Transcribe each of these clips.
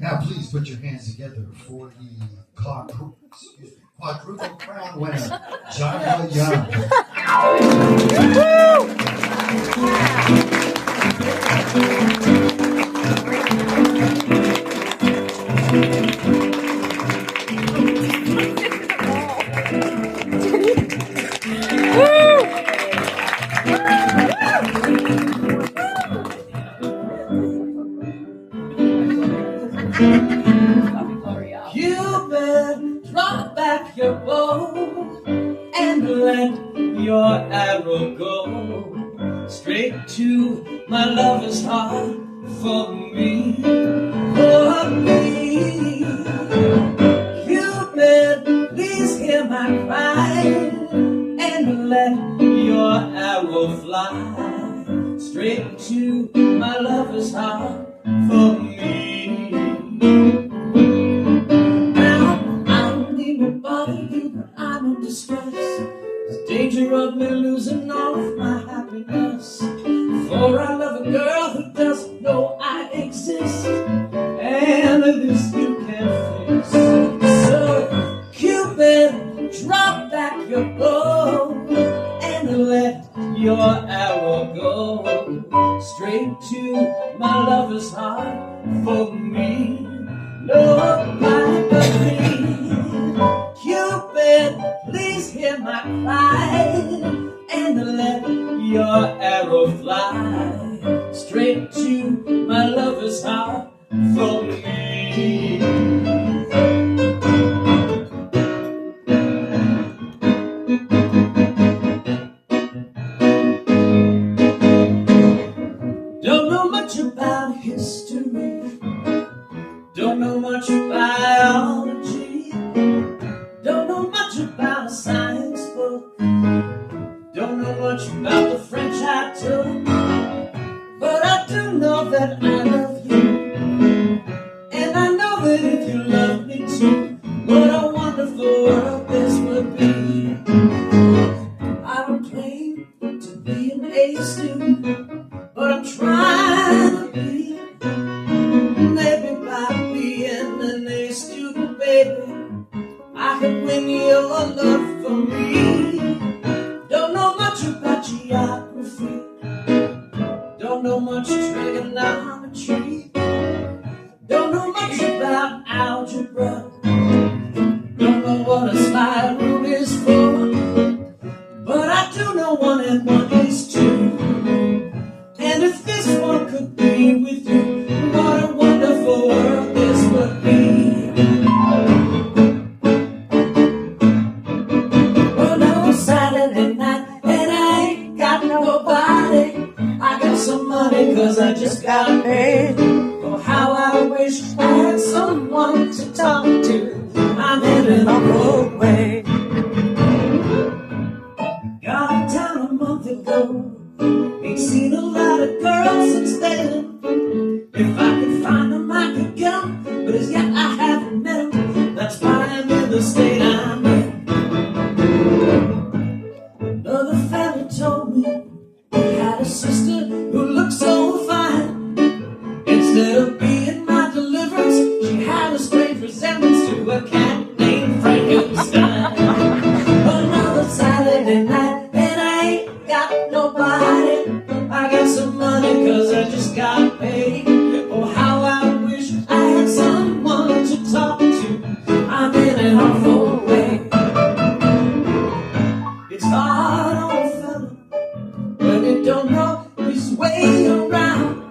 Now please put your hands together for the quadruple crown winner, JLY. Cupid, drop back your bow and let your arrow go straight to my lover's heart for me, for me. Cupid, please hear my cry and let your arrow fly straight to my lover's heart for me. I'm in distress, the danger of me losing all of my happiness. For I love a girl who doesn't know I exist, and this you can't fix. So, Cupid, drop back your bow and let your arrow go straight to my lover's heart for me. Nobody but me. Cupid, please hear my cry and let your arrow fly straight to my lover's heart for me. Don't know much about history, don't know much about biology, don't know much about a science book, don't know much about the French I took, but I do know that I love you, and I know that if you love me too, what a wonderful world this would be. I don't claim to be an A student, but I'm trying to be. Maybe by being an A student, baby, I can win your love for me. Don't know much about geography, don't know much trigonometry, don't know much about algebra, don't know what a slide rule is for, but I do know 1 and 1 is 2. And if this one could be with you, what a wonderful world this would be. Well, no Saturday night and I ain't got nobody. I got some money cause I just got paid. Oh, how I wish I had someone to talk to. I'm in an awful way. Got in town a month ago, ain't seen a lot of girls since then. If I could find them, I could get them, but as yet I haven't met them. That's why I'm in the state I'm in. Another family told me he had a sister who looked so fine. Instead of being my deliverance, she had a strange resemblance to a cat named Frankenstein. Another Saturday night and I ain't got nobody. I got some money cause I just got paid. Oh, how I wish I had someone to talk to. I'm in an awful way. It's hard on a fella when you don't know his way around.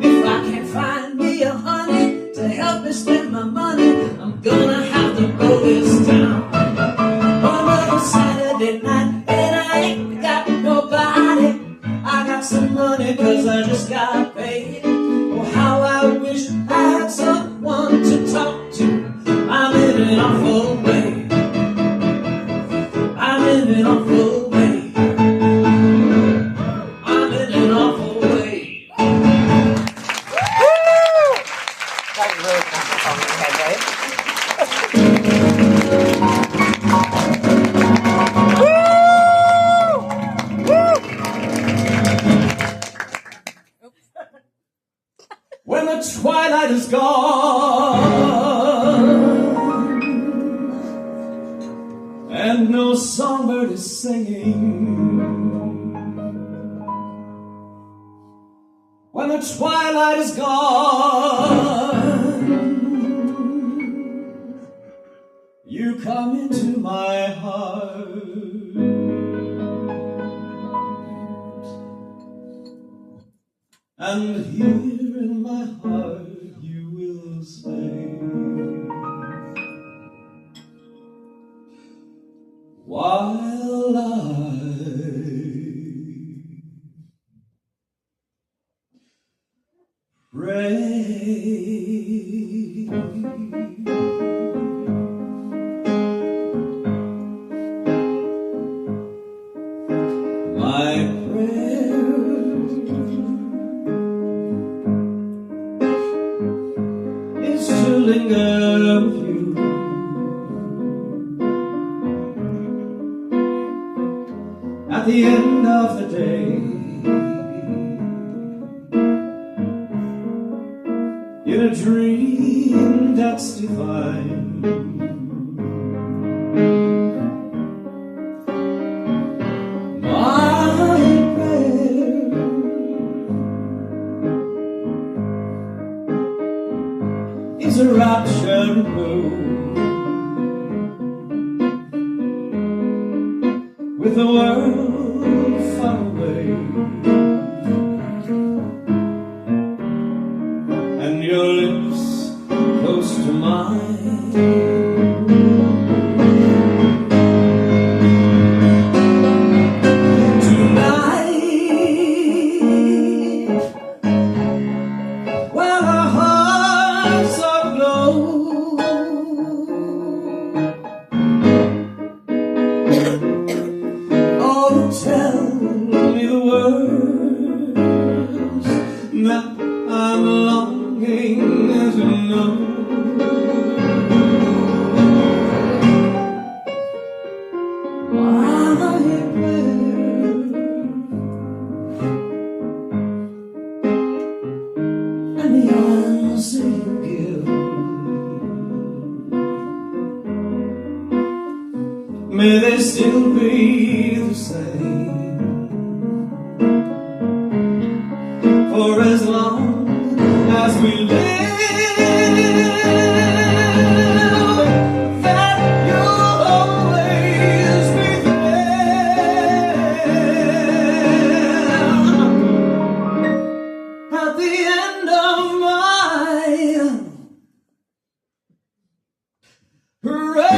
If I can't find me a honey to help me spend my money, I'm gonna have to go this town. Another Saturday night and I ain't got nobody. I got some money cause I just got paid. Oh, how I wish I had someone to talk to. I'm in an awful way. I'm in an awful way. I'm in an awful way. That was really kind of song, right? When the twilight twilight is gone and no songbird is singing, when the twilight is gone, you come into my heart, and here in my heart you will stay, while I pray. My prayer is to linger with you, at the end of the day, in a dream that's divine. My prayer is a rapture moon with the world far away, and your lips close to mine. While our hearts are aglow, oh, tell me the words that I'm longing to know. My prayer and the answer you give, may they still be the same, for as long as we live, that you'll always be there at the end of my prayer.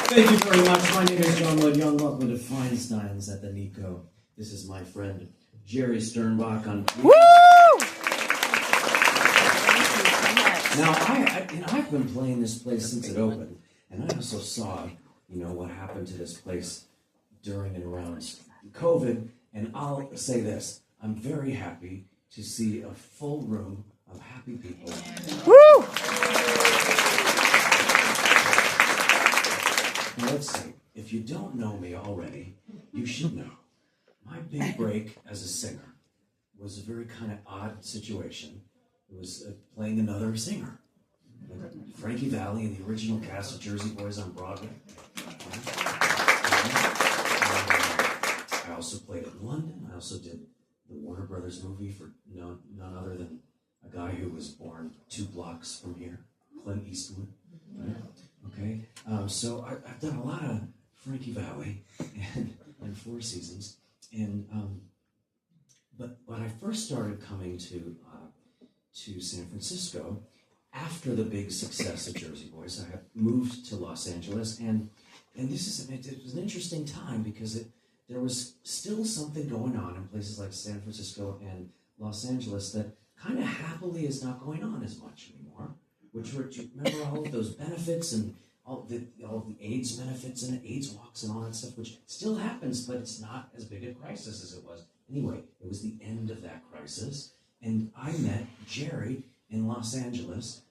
Thank you very much. My name is John Lloyd Young. Welcome to Feinstein's at the Nico. This is my friend Jerry Sternbach on. Woo! Now, I've been playing this place since it opened, and I also saw, what happened to this place during and around COVID. And I'll say this: I'm very happy to see a full room of happy people. Woo! Now, let's see. If you don't know me already, you should know. My big break as a singer was a very kind of odd situation. It was playing another singer, like Frankie Valli in the original cast of Jersey Boys on Broadway. I also played in London. I also did the Warner Brothers movie for none other than a guy who was born 2 blocks from here, Clint Eastwood. Right? Okay, so I've done a lot of Frankie Valli and Four Seasons, and but when I first started coming to San Francisco after the big success of Jersey Boys, I had moved to Los Angeles, and it was an interesting time because there was still something going on in places like San Francisco and Los Angeles that kind of happily is not going on as much anymore. Which were, do you remember all of those benefits and all the AIDS benefits and AIDS walks and all that stuff, which still happens, but it's not as big a crisis as it was. Anyway, it was the end of that crisis, and I met Jerry in Los Angeles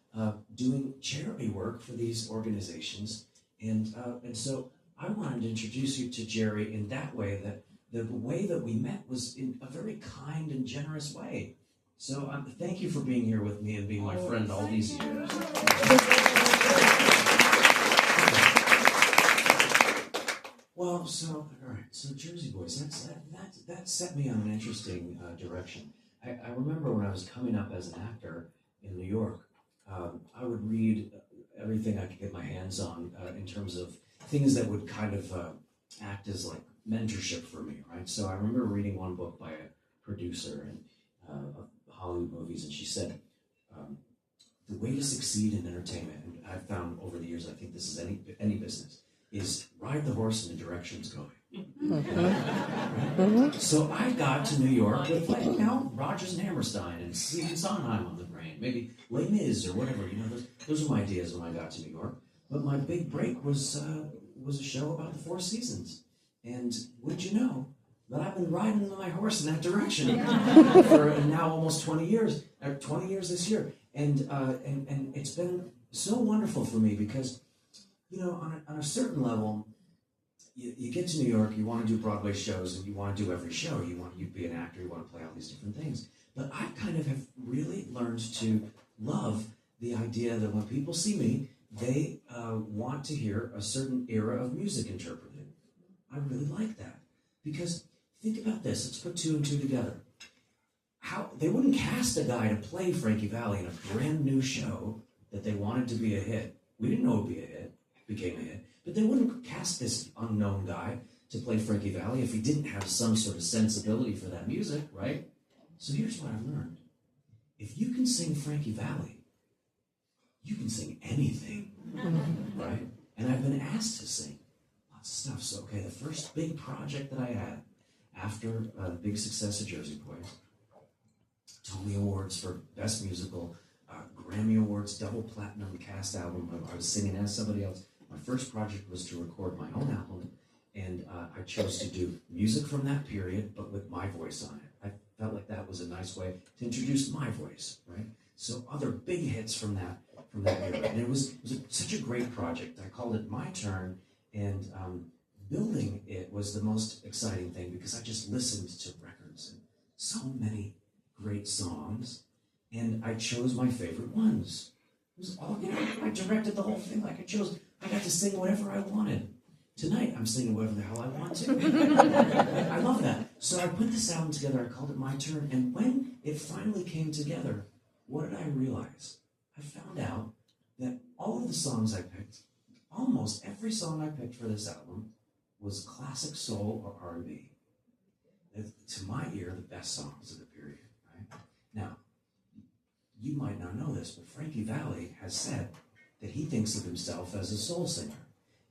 doing charity work for these organizations. And so I wanted to introduce you to Jerry in that way, that the way that we met was in a very kind and generous way. So thank you for being here with me and being my friend all these years. Well, all right, so Jersey Boys, that set me on an interesting direction. I remember when I was coming up as an actor in New York, I would read everything I could get my hands on in terms of things that would kind of act as like mentorship for me, right? So I remember reading one book by a producer of Hollywood movies, and she said, the way to succeed in entertainment, and I've found over the years, I think this is any business, is ride the horse in the direction it's going. So I got to New York with, like, Rodgers and Hammerstein and Stephen Sondheim on the brain, maybe Les Mis or whatever. Those were my ideas when I got to New York. But my big break was a show about the Four Seasons. And would you know that I've been riding my horse in that direction for now almost 20 years. 20 years this year, and it's been so wonderful for me because, on a certain level, you get to New York, you want to do Broadway shows, and you want to do every show. You be an actor, you want to play all these different things. But I kind of have really learned to love the idea that when people see me, they want to hear a certain era of music interpreted. I really like that. Because think about this, let's put two and two together. How they wouldn't cast a guy to play Frankie Valli in a brand new show that they wanted to be a hit. We didn't know it would be a hit, it became a hit. But they wouldn't cast this unknown guy to play Frankie Valli if he didn't have some sort of sensibility for that music, right? So here's what I've learned. If you can sing Frankie Valli, you can sing anything, right? And I've been asked to sing lots of stuff. So, okay, the first big project that I had after the big success of Jersey Boys, Tony Awards for Best Musical, Grammy Awards, double platinum cast album. I was singing as somebody else. My first project was to record my own album, and I chose to do music from that period, but with my voice on it. I felt like that was a nice way to introduce my voice, right? So other big hits from that era, and it was such a great project. I called it My Turn, and building it was the most exciting thing because I just listened to records and so many great songs, and I chose my favorite ones. It was all, I directed the whole thing. Like I got to sing whatever I wanted. Tonight, I'm singing whatever the hell I want to. I love that. So I put this album together, I called it My Turn, and when it finally came together, what did I realize? I found out that all of the songs I picked, almost every song I picked for this album, was classic soul or R&B. To my ear, the best songs of the period, right? Now, you might not know this, but Frankie Valli has said that he thinks of himself as a soul singer.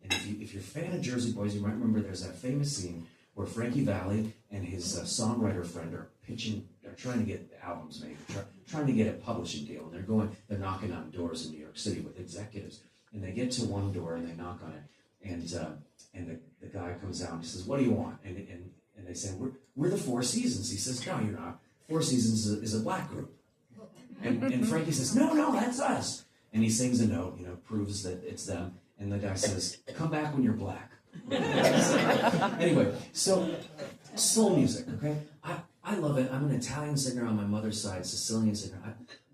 And if you're a fan of Jersey Boys, you might remember there's that famous scene where Frankie Valli and his songwriter friend are trying to get albums made, trying to get a publishing deal, and they're knocking on doors in New York City with executives. And they get to one door and they knock on it, and the guy comes out and he says, "What do you want?" And they say, "We're the Four Seasons." He says, "No, you're not. Four Seasons is a black group." And Frankie says, "No, that's us." And he sings a note, proves that it's them. And the guy says, "Come back when you're black." Anyway, so soul music, okay? I love it. I'm an Italian singer on my mother's side, Sicilian singer.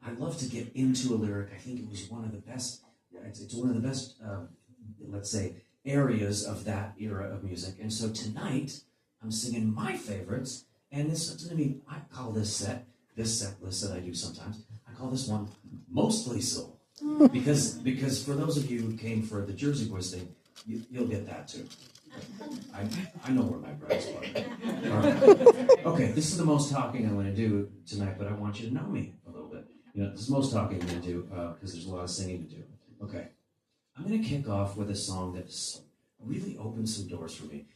I love to get into a lyric. I think it was one of the best, it's one of the best, let's say, areas of that era of music. And so tonight, I'm singing my favorites. And this is going to be, I call this set list that I do sometimes, I call this one Mostly Soul. Because for those of you who came for the Jersey Boys thing, you'll get that too. I know where my bread's buttered. All right. Okay, this is the most talking I'm going to do tonight, but I want you to know me a little bit. This is the most talking I'm going to do because there's a lot of singing to do. Okay, I'm going to kick off with a song that's really opened some doors for me.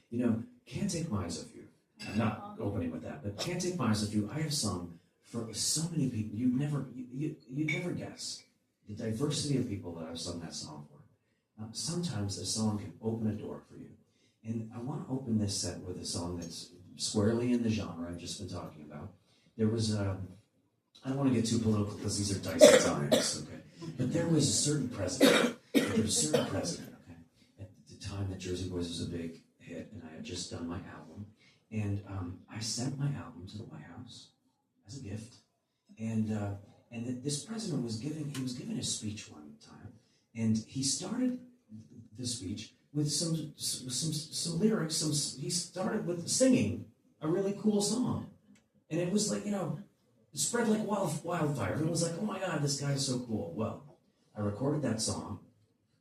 Can't Take My Eyes Off You. I'm not opening with that, but Can't Take My Eyes Off You, I have sung for so many people. You'd never guess the diversity of people that I've sung that song for. Sometimes a song can open a door for you. And I want to open this set with a song that's squarely in the genre I've just been talking about. There was, I don't want to get too political because these are dicey times, okay? But there was a certain president. Okay, at the time that Jersey Boys was a big hit, and I had just done my album, and I sent my album to the White House as a gift, and this president was giving a speech one time, and he started the speech with some lyrics. He started with singing a really cool song, and it was like, it spread like wildfire. Everyone was like, "Oh my God, this guy is so cool." Well, I recorded that song,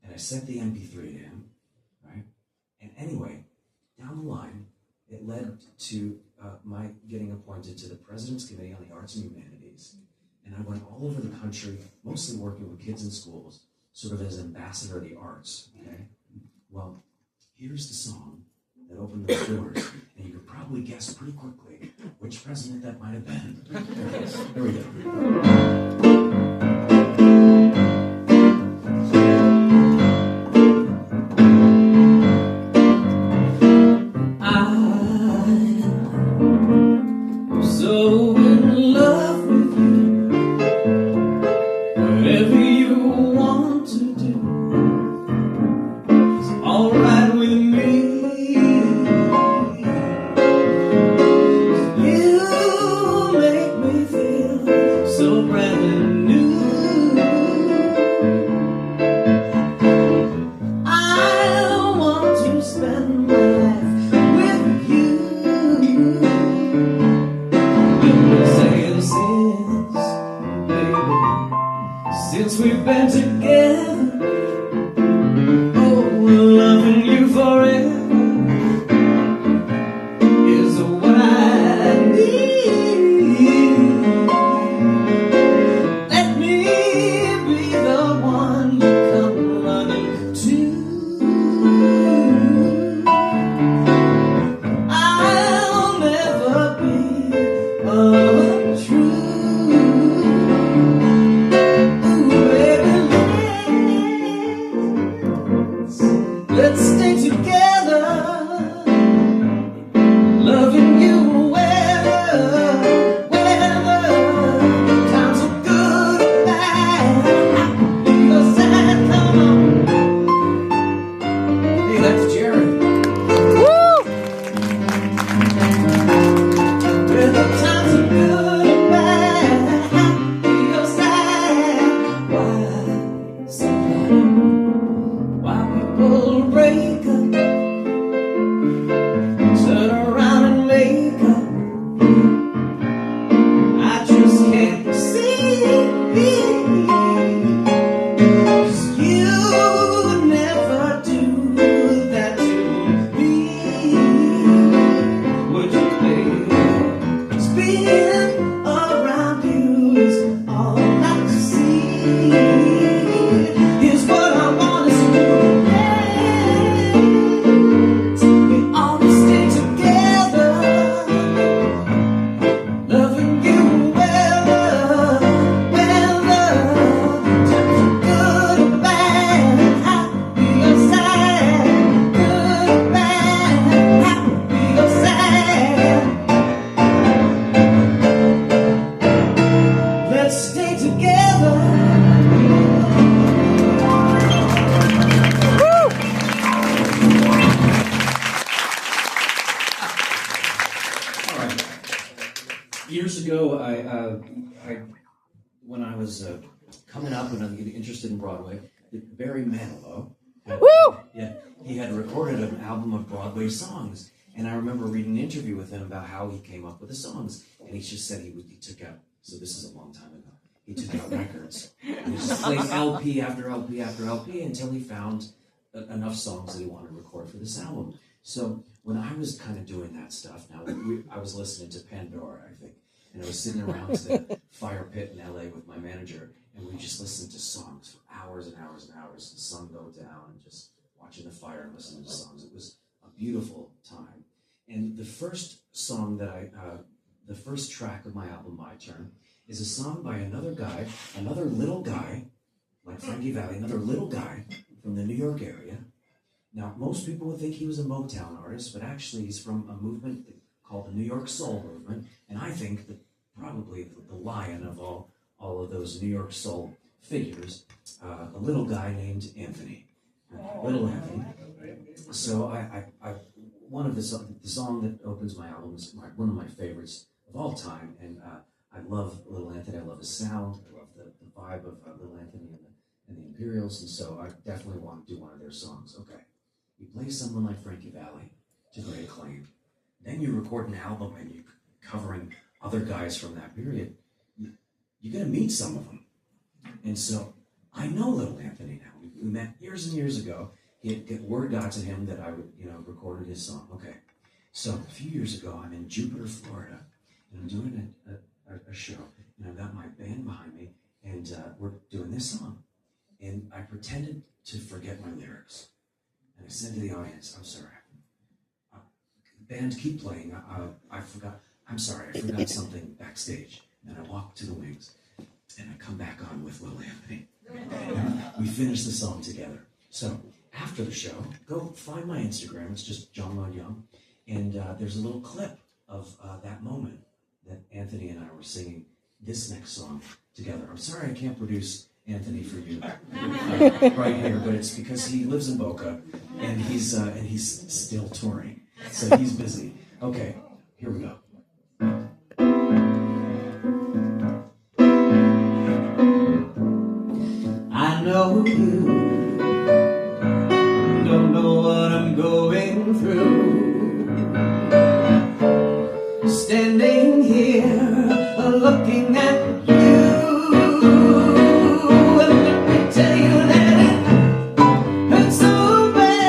and I sent the MP3 to him, right? And anyway, down the line, it led to my getting appointed to the President's Committee on the Arts and Humanities, and I went all over the country, mostly working with kids in schools, sort of as ambassador of the arts, okay? Well, here's the song that opened those doors, and you could probably guess pretty quickly which president that might have been. Okay, here we go. I'm so in love with you. Whatever you want to do is alright with me. You make me feel so brand new. I want to spend my life with you. Since we've been together, oh, loving you forever is what I need. Let me be the one you come running to. I'll never be untrue. Let's stay together, loving you whether times are good or bad. Happy or sad, come on. Hey, that's Jerry. Woo! Whether times are good or bad, happy or sad. Why sometimes? Why people break up, turn around and make up, I just can't see. 'Cause you never do that to me. Would you, baby? Spin around you is all I see. Here's what I want us to do. Let's stay together. Woo! All right. Years ago, when I was coming up and I was getting interested in Broadway, Barry Manilow, he had recorded an album of Broadway songs, and I remember reading an interview with him about how he came up with the songs, and he just said he took out. So this is a long time ago. He took out records. And he just played LP after LP after LP until he found enough songs that he wanted to record for this album. So when I was kind of doing that stuff, I was listening to Pandora, I think, and I was sitting around to the fire pit in LA with my manager, and we just listened to songs for hours and hours and hours. The sun go down and just watching the fire and listening to songs. It was a beautiful time. And the first song that the first track of my album, My Turn, is a song by another guy, another little guy, like Frankie Valli, another little guy from the New York area. Now, most people would think he was a Motown artist, but actually he's from a movement called the New York Soul Movement, and I think that probably the lion of all of those New York Soul figures, a little guy named Anthony, little Anthony. So one of the song that opens my album is one of my favorites of all time, and I love Little Anthony. I love his sound. I love the vibe of Little Anthony and the Imperials, and so I definitely want to do one of their songs. Okay, you play someone like Frankie Valli to great acclaim. Then you record an album and you're covering other guys from that period. You're going to meet some of them. And so I know Little Anthony now. We met years and years ago. Word got to him that I recorded his song. Okay. So a few years ago, I'm in Jupiter, Florida, and I'm doing a show. And I've got my band behind me, and we're doing this song. And I pretended to forget my lyrics. And I said to the audience, I'm sorry. Band, keep playing. I forgot. I'm sorry, I forgot something backstage. And I walk to the wings, and I come back on with Little Anthony. We finish the song together. So after the show, go find my Instagram. It's just John Lloyd Young, and there's a little clip of that moment that Anthony and I were singing this next song together. I'm sorry I can't produce Anthony for you right here, but it's because he lives in Boca, and he's still touring. So he's busy. Okay, here we go. I know you don't know what I'm going through. Standing here looking at you, and let me tell you that it hurts so bad.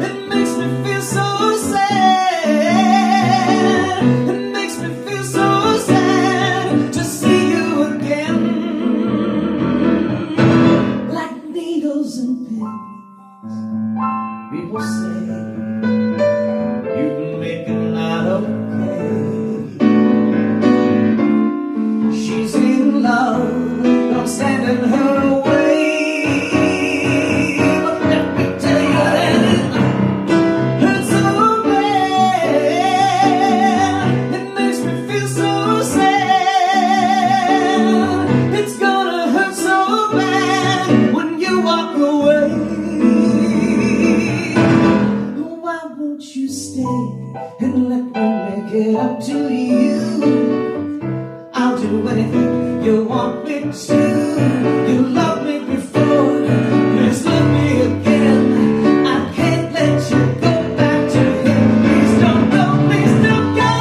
It makes me feel so sad. It makes me feel so sad to see you again. Like needles and pins, people say you can make it not okay. She's in love, don't stand in her way. But let me tell you that it hurts so bad. It makes me feel so sad. It's gonna hurt so bad when you walk away. Why won't you stay and let me make it up to you? I'll do anything you want me to. You loved me before, please love me again. I can't let you go back to him. Please don't go, please don't go.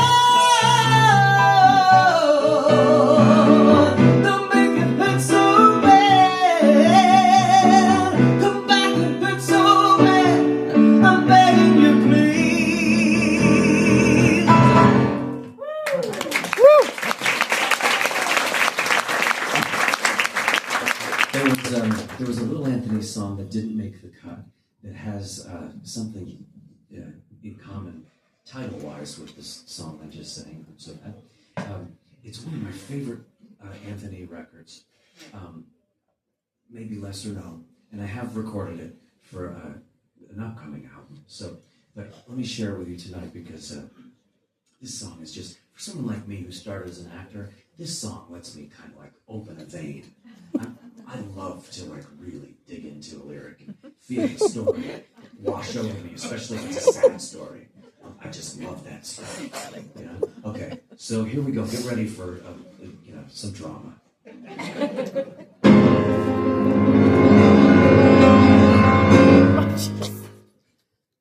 Don't make it hurt so bad. Come back, it hurts so bad. I'm begging you, please. There was a Little Anthony song that didn't make the cut that has something in common title-wise with this song I just sang. So it's one of my favorite Anthony records, maybe lesser known, and I have recorded it for an upcoming album. So, but let me share it with you tonight because this song is just, for someone like me who started as an actor, this song lets me kind of like open a vein. I love to like really dig into a lyric and feel the story wash over me, especially if it's a sad story. I just love that story. You know? Okay, so here we go. Get ready for some drama.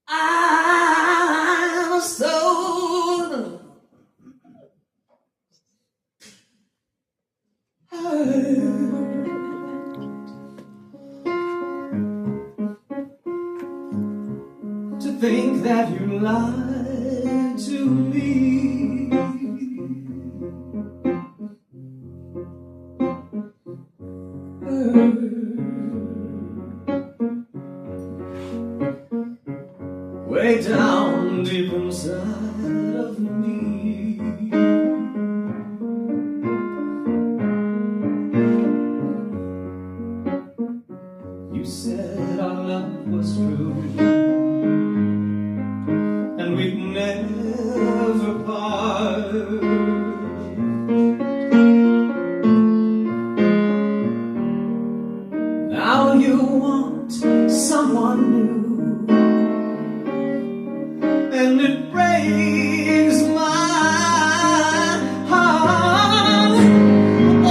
I'm so to think that you lied to me. Way down deep inside of me. You said our love was true, and we'd never part. you want someone new, and it breaks my heart.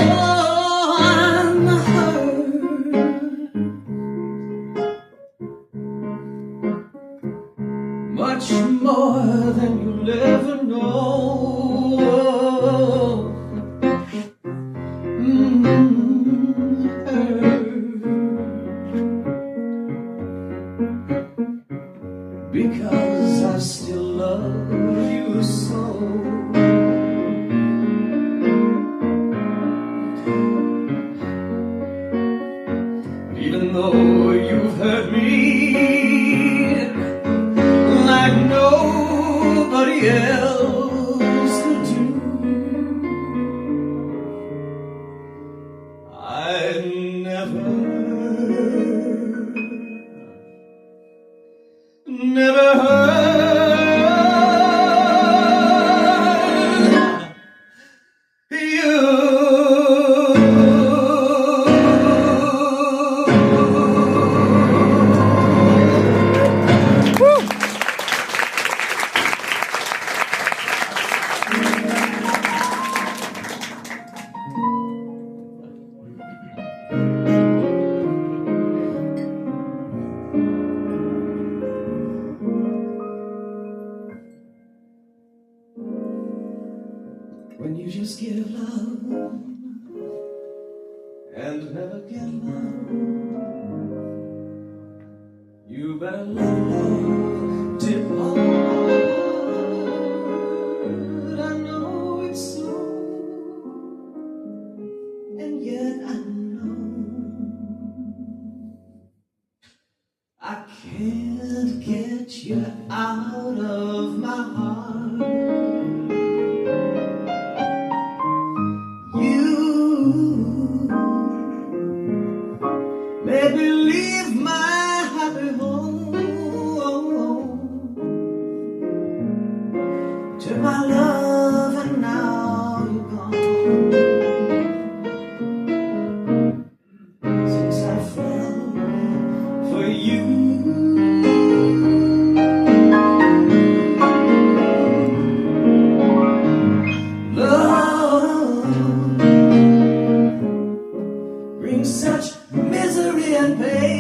Oh, I'm hurt, much more than you'll ever know. Because I still love you so. Even though you've hurt me like nobody else could do, I'd never hurt you. When you just give love and never get love, you better let love depart. I know it's slow, and yet I know I can't get you out of my heart. Maybe leave my happy home, took my love and now you're gone. Since I fell for you, love brings such misery and pain.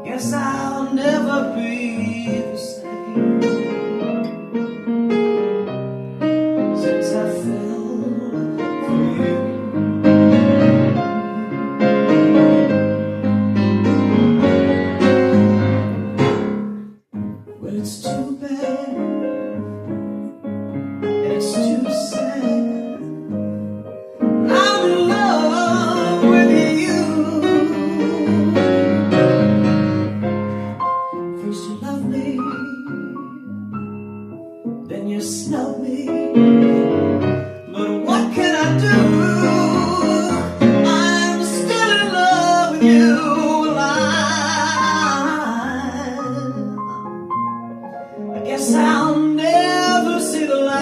Guess I'll never be the same since I fell for you. Well, it's too bad, and it's too sad. I'm in love with you. First you love me, then you snub me. But what can I do? I'm still in love with you. I guess I'll never see the light.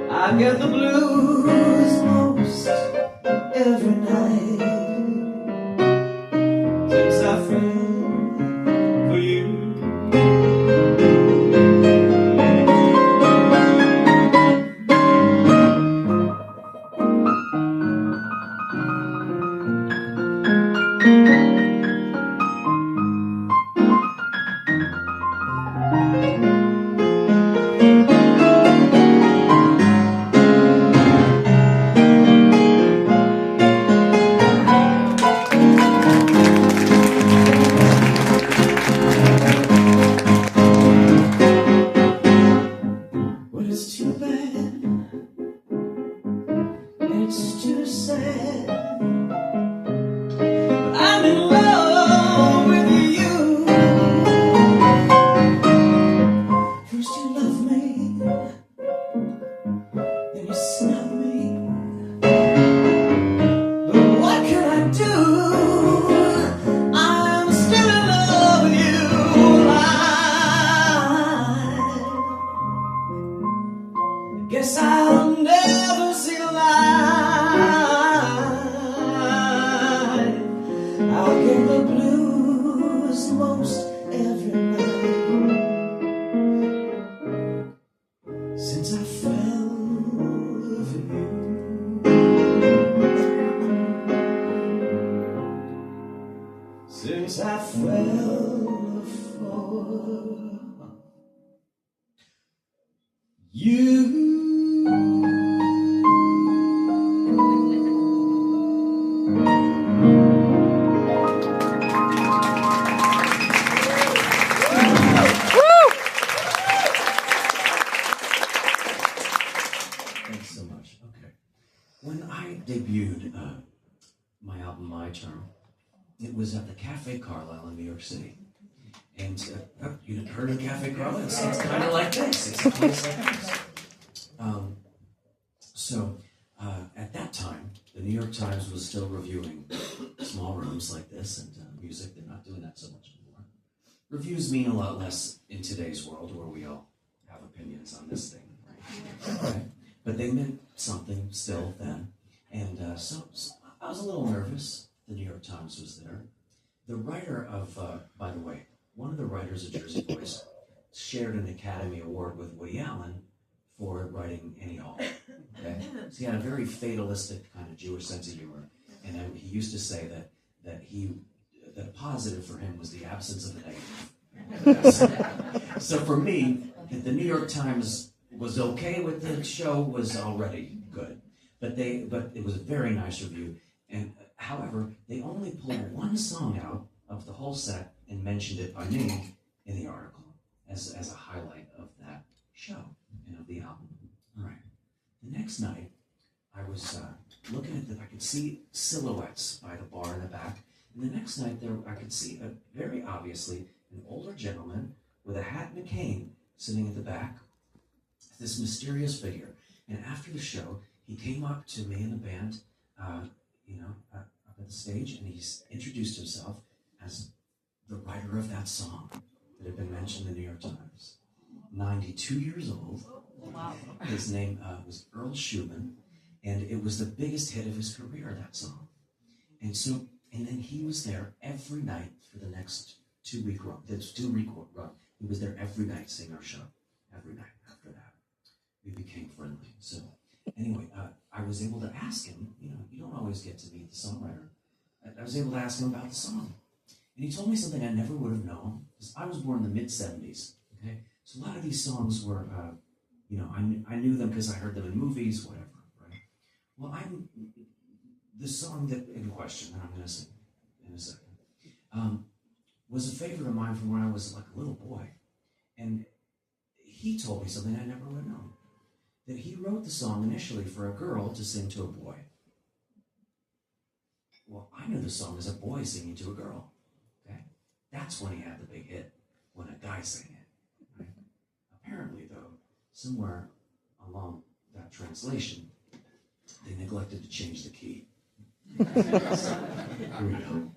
I get the blues most every night since I fell for you. It's too bad, it's too sad. I'm in love with you. First you love me, Guess I'll never see the light. I'll get the blues most every night since I fell for you. Since I fell for you. Thanks so much. Okay. When I debuted my album, My Term, it was at the Cafe Carlyle in New York City. And you heard of Cafe Carlyle? It's kind of like this. It's a place like this. So at that time, the New York Times was still reviewing small rooms like this and music. They're not doing that so much anymore. Reviews mean a lot less in today's world where we all have opinions on this thing, right? Okay. But they meant something still then. And so I was a little nervous. The New York Times was there. The writer of, by the way, one of the writers of Jersey Boys shared an Academy Award with Woody Allen for writing Annie Hall. Okay? So he had a very fatalistic kind of Jewish sense of humor. And he used to say that a positive for him was the absence of the negative. So for me, that the New York Times was okay with the show was already good. But it was a very nice review. And however, they only pulled one song out of the whole set and mentioned it by name in the article as a highlight of that show and of the album. All right. The next night, I was looking at I could see silhouettes by the bar in the back. And the next night, I could see very obviously an older gentleman with a hat and a cane sitting at the back. This mysterious figure. And after the show, he came up to me and the band, up at the stage, and he's introduced himself as the writer of that song that had been mentioned in the New York Times. 92 years old. Wow. His name was Earl Schumann, and it was the biggest hit of his career, that song. And then he was there every night for the next 2-week run. That's 2-week run. He was there every night singing our show. Every night after that. We became friendly. So anyway, I was able to ask him, you don't always get to meet the songwriter. I was able to ask him about the song. And he told me something I never would have known, because I was born in the mid-'70s, okay? So a lot of these songs were, I knew them because I heard them in movies, whatever, right? Well, the song that in question, that I'm going to sing in a second, was a favorite of mine from when I was like a little boy. And he told me something I never would have known, that he wrote the song initially for a girl to sing to a boy. Well, I knew the song as a boy singing to a girl, okay? That's when he had the big hit, when a guy sang it, right? Apparently, though, somewhere along that translation, they neglected to change the key. Here we go.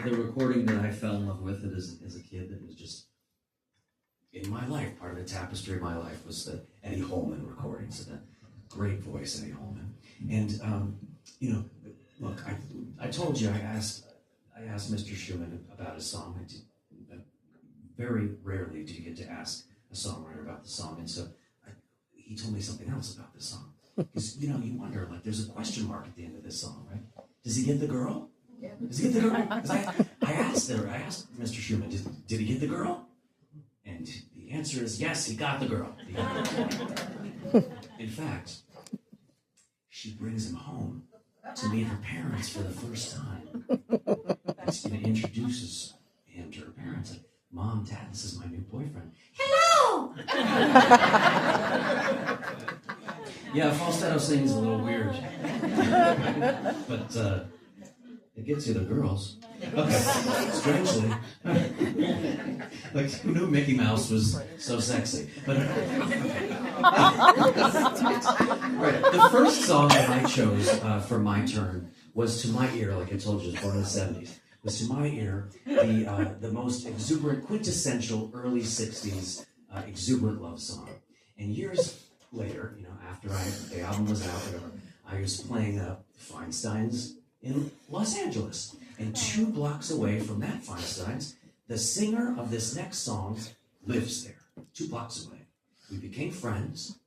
The recording that I fell in love with it as a kid that was just in my life. Part of the tapestry of my life was the Eddie Holman recordings, and that great voice, Eddie Holman. And look, I told you I asked Mr. Schumann about his song. Very rarely do you get to ask a songwriter about the song, and so he told me something else about this song. Because you wonder, like, there's a question mark at the end of this song, right? Does he get the girl? Yeah. Does he get the girl? 'Cause I asked Mr. Schumann, did he get the girl? And the answer is yes, he got the girl. In fact, she brings him home to meet her parents for the first time. And introduces him to her parents. Like, Mom, Dad, this is my new boyfriend. Hello! Yeah, falsetto singing is a little weird. But it gets you the girls. Okay, strangely. Like, who knew Mickey Mouse was so sexy? But right, the first song that I chose for my turn was To My Ear, like I told you, it was born in the 70s. Was To My Ear the most exuberant, quintessential early 60s exuberant love song. And years later, after the album was out, whatever, I was playing Feinstein's in Los Angeles. And 2 blocks away from that Feinstein's, the singer of this next song lives there, 2 blocks away. We became friends.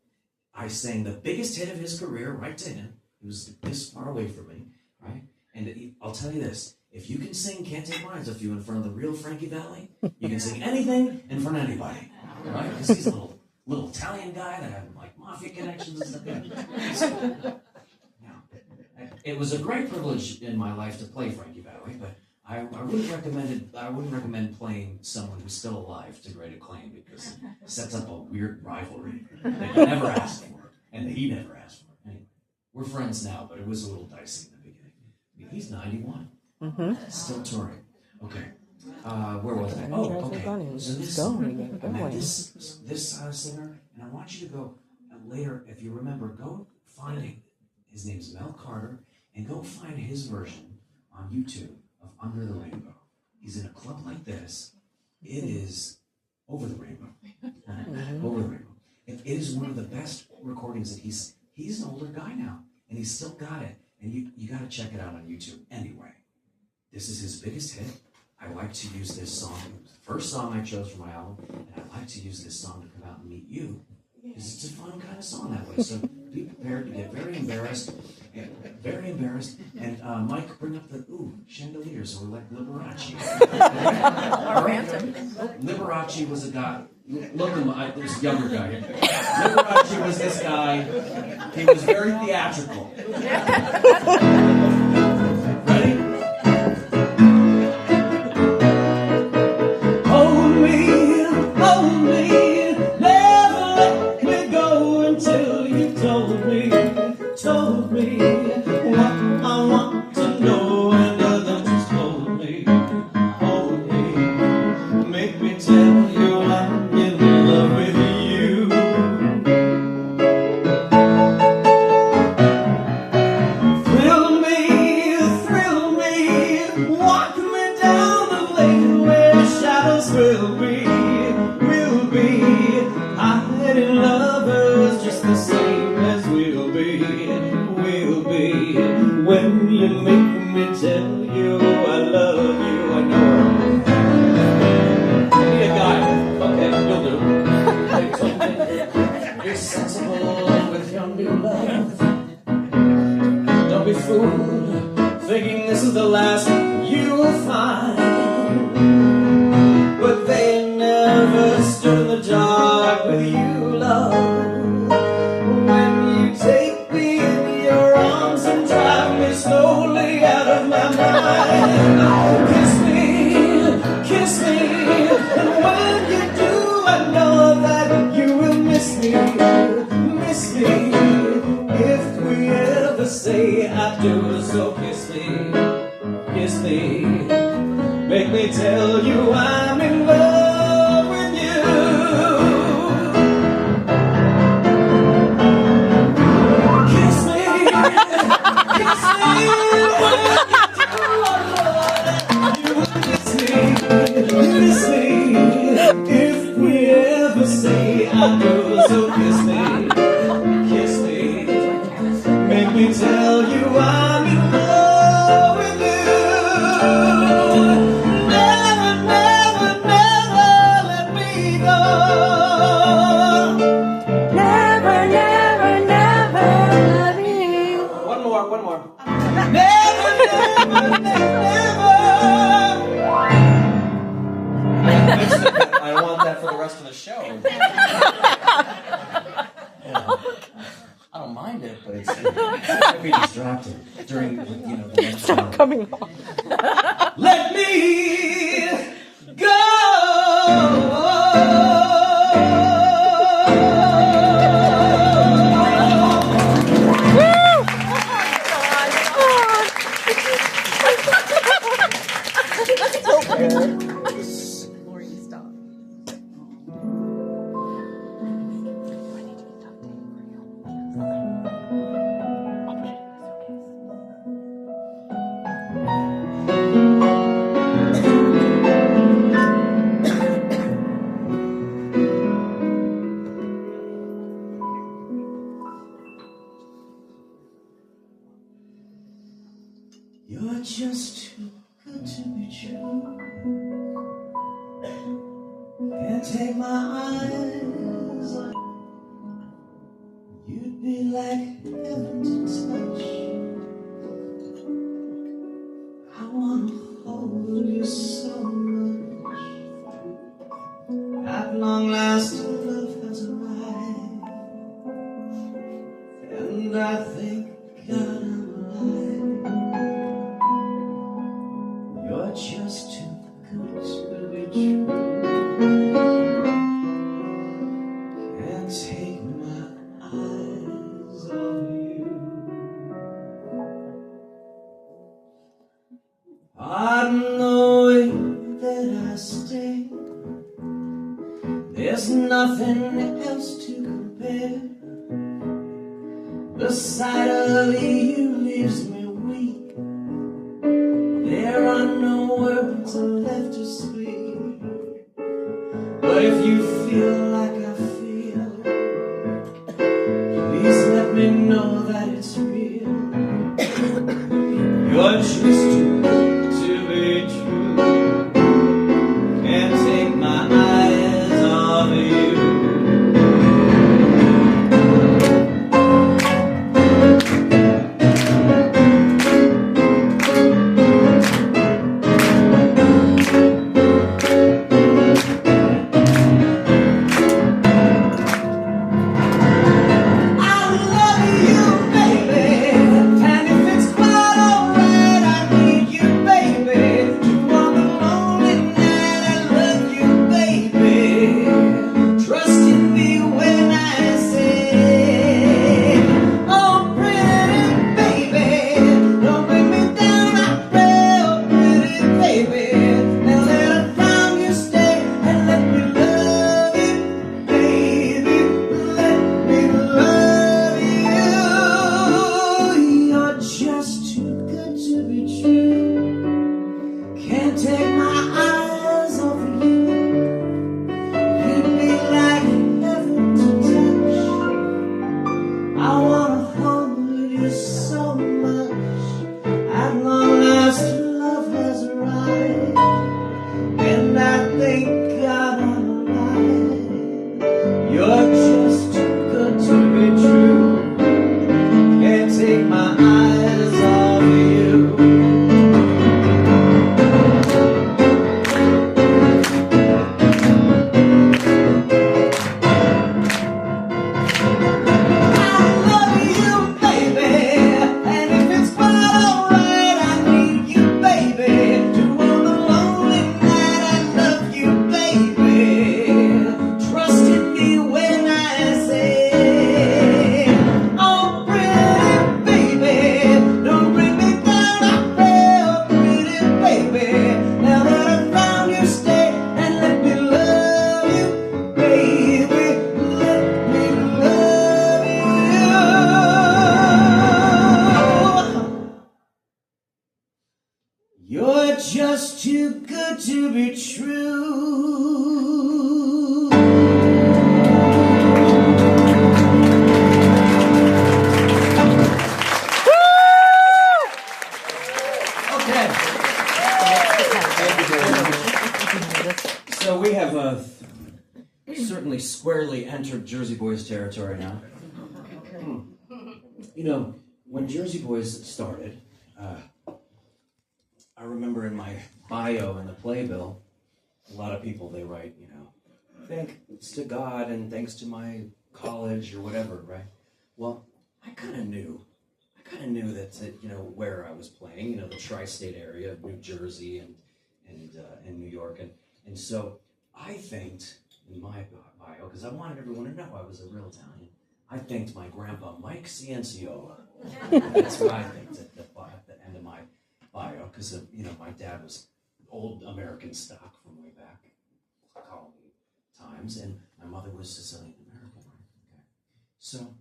I sang the biggest hit of his career right to him. He was this far away from me, right? And I'll tell you this, if you can sing Can't Take Mines with You in front of the real Frankie Valli, you can sing anything in front of anybody, right? Because he's a little Italian guy that had like mafia connections and stuff. It was a great privilege in my life to play Frankie Valli, but I wouldn't recommend playing someone who's still alive to great acclaim, because it sets up a weird rivalry that you never asked for, and that he never asked for. Anyway, we're friends now, but it was a little dicey in the beginning. I mean, he's 91, still touring. Okay, where was I? Oh, okay. So this singer, and I want you to go later, if you remember, go find him. His name's Mel Carter, and go find his version on YouTube of Under the Rainbow. He's in a club like this. It is Over the Rainbow. Over the Rainbow. It is one of the best recordings that he's an older guy now, and he's still got it. And you got to check it out on YouTube. Anyway, this is his biggest hit. I like to use this song. It was the first song I chose for my album, and I like to use this song to come out and meet you, because it's a fun kind of song that way. So be prepared to get very embarrassed. And Mike, bring up the chandeliers, or like Liberace. Or Phantom. Liberace was a guy. Look at him, this younger guy here. Liberace was this guy. He was very theatrical. Ready? Hold me, never let me go until you told me what I want to know, and others told me. Hold me, make me tell you I'm in love with you. Thrill me hard-headed lovers, just the same as we'll be. When you make me tell you I love you, I know. I need a guy. Okay, you'll do. They told me you're sensible with your new love. Don't be fooled, thinking this is the last you will find. But they never stood in the dark with you, love. When you take me in your arms and drive me slowly out of my mind. Oh, kiss me, and when you do, I know that you will miss me. If we ever say I do, so kiss me, make me tell you I'm in love with you. Kiss me, when you do, miss me. If we ever say I do, so kiss me, make me tell you I'm in love with you. Never, never, never let me go. Never, never, never let me. One more. Never, never, never. I want that for the rest of the show. I don't mind it, but it's I'd be distracted during the next Stop coming home. Let me go. You're just too good to be true. Can't take my eyes off. You'd be like heaven to touch. I wanna hold you so much. At long last, love has arrived, and I thank God I'm alive. You're just too good to be true. Can't take my eyes off you. Pardon the way that I stay. There's nothing else to compare. The sight of you leaves me weak. There are no words left to speak. But if you feel like I feel, please let me know that it's real. You're just too good to be true. Can't take my eyes off you. I love you, baby, and if it's quite alright, I need entered Jersey Boys territory now. You know, when Jersey Boys started, I remember in my bio in the playbill, a lot of people, they write, you know, thanks to God and thanks to my college or whatever, right? Well, I kind of knew that, you know, where I was playing, you know, the tri-state area of New Jersey and New York, and so I thanked in my bio, because I wanted everyone to know I was a real Italian, I thanked my grandpa, Mike Cianciola. That's what I thanked at the end of my bio, because, you know, my dad was old American stock from way back, colony times, and my mother was Sicilian American. Okay. So,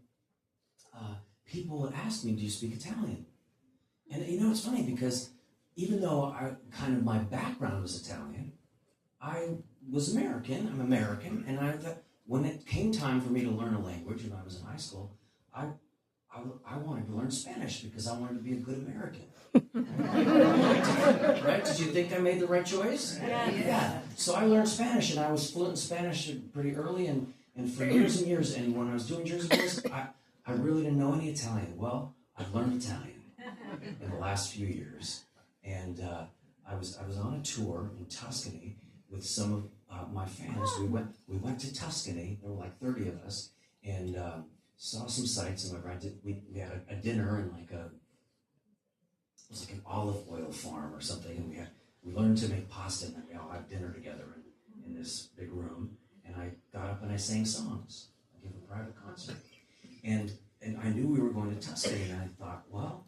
people would ask me, do you speak Italian? And, you know, it's funny, because even though my background was Italian, I was American, I'm American, and I thought, when it came time for me to learn a language when I was in high school, I wanted to learn Spanish because I wanted to be a good American. Right? Did you think I made the right choice? Yeah. So I learned Spanish, and I was fluent in Spanish pretty early, and for years and years, and when I was doing Jersey Boys, I really didn't know any Italian. Well, I've learned Italian in the last few years, and I was on a tour in Tuscany with some of my fans. We went to Tuscany. There were like 30 of us, and saw some sights. And we had a dinner in it was like an olive oil farm or something. And we learned to make pasta, and then we all had dinner together in this big room. And I got up and I sang songs. I gave a private concert, and I knew we were going to Tuscany, and I thought, well,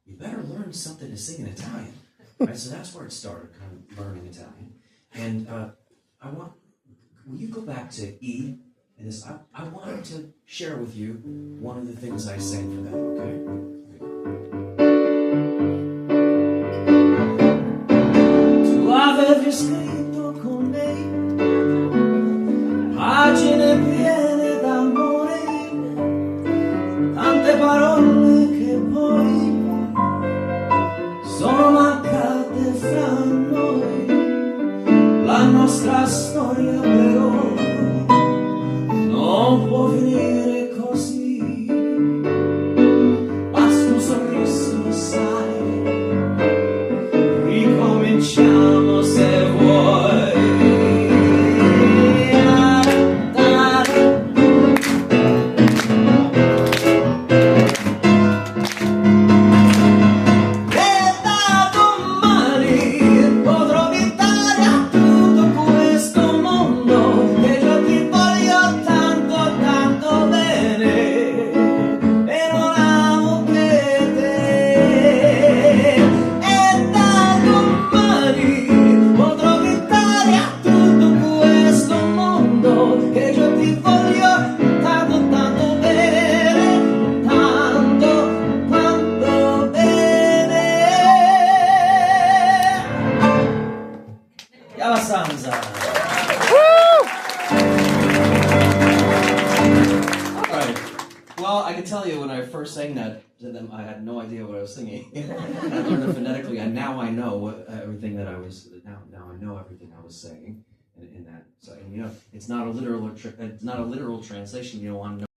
you better learn something to sing in Italian, right? So that's where it started, kind of learning Italian. And will you go back to E? And this, I wanted to share with you one of the things I sang for them, okay? Tu avevi scritto con me pagine piene d'amore, tante parole che poi sono mancate fra noi. La nostra storia però non può finire così. Basta un sorriso, sai, ricominciamo se vuoi. Well, I can tell you when I first sang that to them, I had no idea what I was singing. I learned it phonetically, and now I know everything that I was. Now I know everything I was saying in that. So, and you know, it's not a literal translation. You don't want to know.